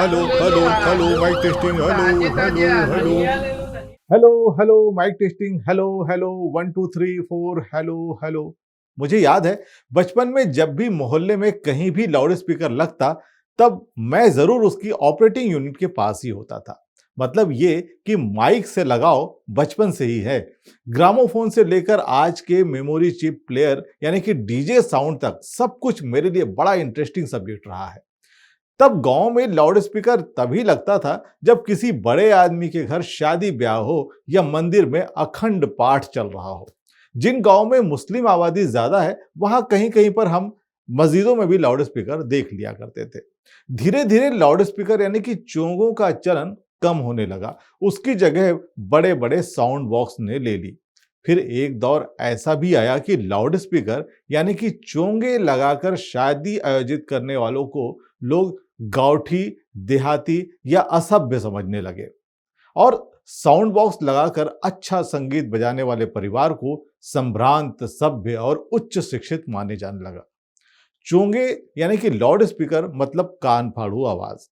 Hello hello hello mic testing hello hello hello hello. Hello hello mic testing hello hello 1 2 3 4 hello hello. मुझे याद है बचपन में जब भी मोहल्ले में कहीं भी लाउड स्पीकर लगता तब मैं जरूर उसकी ऑपरेटिंग यूनिट के पास ही होता था। मतलब ये कि माइक से लगाव बचपन से ही है। ग्रामोफोन से लेकर आज के मेमोरी चिप प्लेयर यानी कि डीजे साउंड तक सब कुछ मेरे लिए बड़ा इंटरेस्टिंग सब्जेक्ट रहा है। तब गांव में लाउड स्पीकर तभी लगता था जब किसी बड़े आदमी के घर शादी ब्याह हो या मंदिर में अखंड पाठ चल रहा हो। जिन गांव में मुस्लिम आबादी ज्यादा है वहां कहीं कहीं पर हम मस्जिदों में भी लाउड स्पीकर देख लिया करते थे। धीरे धीरे लाउड स्पीकर यानी कि चोंगों का चलन कम होने लगा। उसकी जगह बड़े बड़े साउंड बॉक्स ने ले ली। फिर एक दौर ऐसा भी आया कि लाउड स्पीकर यानी कि चोंगे लगाकर शादी आयोजित करने वालों को लोग गांवठी, देहाती या असभ्य समझने लगे और साउंड बॉक्स लगाकर अच्छा संगीत बजाने वाले परिवार को संभ्रांत, सभ्य और उच्च शिक्षित माने जाने लगा। चोंगे यानी कि लाउड स्पीकर मतलब कान फाड़ू आवाज।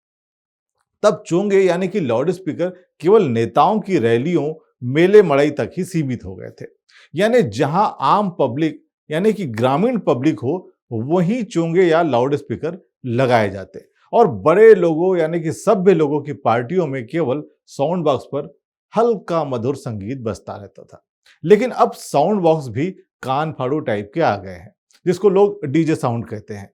तब चोंगे यानी कि लाउड स्पीकर केवल नेताओं की रैलियों, मेले मड़ई तक ही सीमित हो गए थे। यानी जहां आम पब्लिक यानी कि ग्रामीण पब्लिक हो वहीं चोंगे या लाउड स्पीकर लगाए जाते और बड़े लोगों यानी कि सभ्य लोगों की पार्टियों में केवल साउंड बॉक्स पर हल्का मधुर संगीत बजता रहता था। लेकिन अब साउंड बॉक्स भी कान फाड़ू टाइप के आ गए हैं, जिसको लोग डीजे साउंड कहते हैं।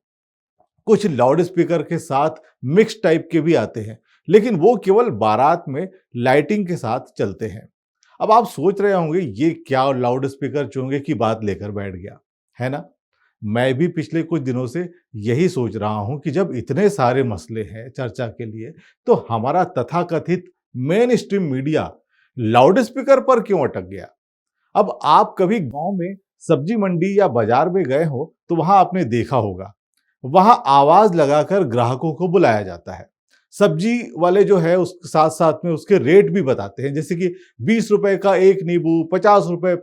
कुछ लाउड स्पीकर के साथ मिक्स टाइप के भी आते हैं, लेकिन वो केवल बारात में लाइटिंग के साथ चलते हैं। अब आप सोच रहे होंगे ये क्या लाउड स्पीकर चोंगे की बात लेकर बैठ गया, है ना? मैं भी पिछले कुछ दिनों से यही सोच रहा हूं कि जब इतने सारे मसले हैं चर्चा के लिए, तो हमारा तथाकथित main stream media loud speaker पर क्यों अटक गया। अब आप कभी गांव में सब्जी मंडी या बाजार में गए हो तो वहां आपने देखा होगा, वहां आवाज लगाकर ग्राहकों को बुलाया जाता है। सब्जी वाले जो है उसके साथ साथ में उसके रेट भी बताते हैं, जैसे कि 20 रुपए का एक नींबू, 50 रुपए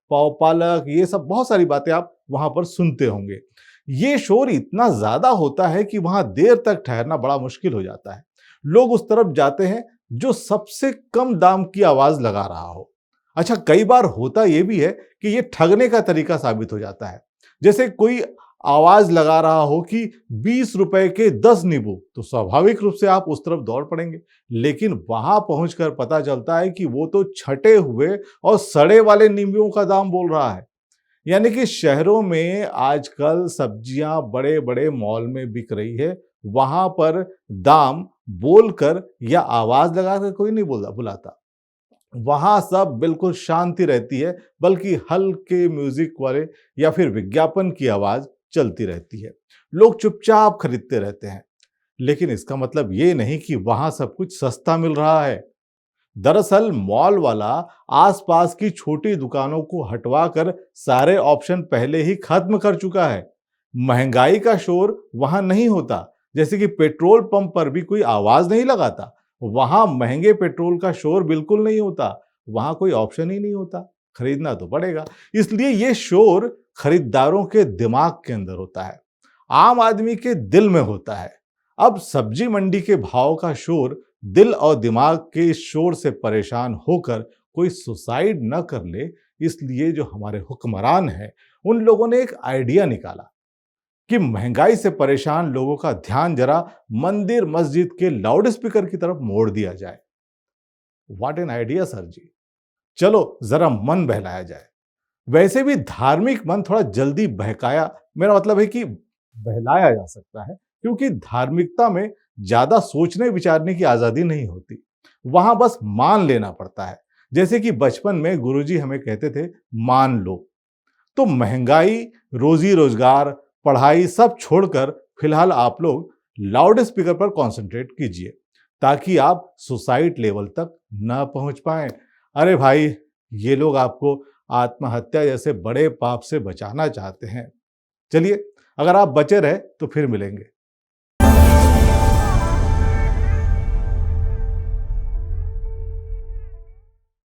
पाव पालक, ये सब बहुत सारी बातें आप वहां पर सुनते होंगे। ये शोर इतना ज्यादा होता है कि वहां देर तक ठहरना बड़ा मुश्किल हो जाता है। लोग उस तरफ जाते हैं जो सबसे कम दाम की आवाज लगा रहा हो। अच्छा, कई बार होता यह भी है कि ये ठगने का तरीका साबित हो जाता है। जैसे कोई आवाज लगा रहा हो कि 20 रुपए के 10 नींबू, तो स्वाभाविक रूप से आप उस तरफ दौड़ पड़ेंगे। लेकिन वहां पहुंचकर पता चलता है कि वो तो छटे हुए और सड़े वाले नींबुओं का दाम बोल रहा है। यानी कि शहरों में आजकल सब्जियां बड़े बड़े मॉल में बिक रही है, वहां पर दाम बोलकर या आवाज लगाकर कोई नहीं बुलाता। वहां सब बिल्कुल शांति रहती है, बल्कि हल्के म्यूजिक वाले या फिर विज्ञापन की आवाज चलती रहती है। लोग चुपचाप खरीदते रहते हैं। लेकिन इसका मतलब ये नहीं कि वहां सब कुछ सस्ता मिल रहा है। दरअसल मॉल वाला आसपास की छोटी दुकानों को हटवाकर सारे ऑप्शन पहले ही खत्म कर चुका है। महंगाई का शोर वहां नहीं होता। जैसे कि पेट्रोल पंप पर भी कोई आवाज नहीं लगाता, वहां महंगे पेट्रोल का शोर बिल्कुल नहीं होता। वहां कोई ऑप्शन ही नहीं होता, खरीदना तो पड़ेगा। इसलिए यह शोर खरीदारों के दिमाग के अंदर होता है, आम आदमी के दिल में होता है। अब सब्जी मंडी के भाव का शोर दिल और दिमाग के इस शोर से परेशान होकर कोई सुसाइड न कर ले, इसलिए जो हमारे हुक्मरान हैं उन लोगों ने एक आइडिया निकाला कि महंगाई से परेशान लोगों का ध्यान जरा मंदिर मस्जिद के लाउड स्पीकर की तरफ मोड़ दिया जाए। व्हाट एन आइडिया सर जी। चलो जरा मन बहलाया जाए। वैसे भी धार्मिक मन थोड़ा जल्दी बहकाया, मेरा मतलब है कि बहलाया जा सकता है, क्योंकि धार्मिकता में ज्यादा सोचने विचारने की आजादी नहीं होती। वहां बस मान लेना पड़ता है। जैसे कि बचपन में गुरुजी हमें कहते थे मान लो। तो महंगाई, रोजी रोजगार, पढ़ाई सब छोड़कर फिलहाल आप लोग लाउड स्पीकर पर कंसंट्रेट कीजिए, ताकि आप सुसाइड लेवल तक ना पहुंच पाए। अरे भाई, ये लोग आपको आत्महत्या जैसे बड़े पाप से बचाना चाहते हैं। चलिए, अगर आप बचे रहे तो फिर मिलेंगे।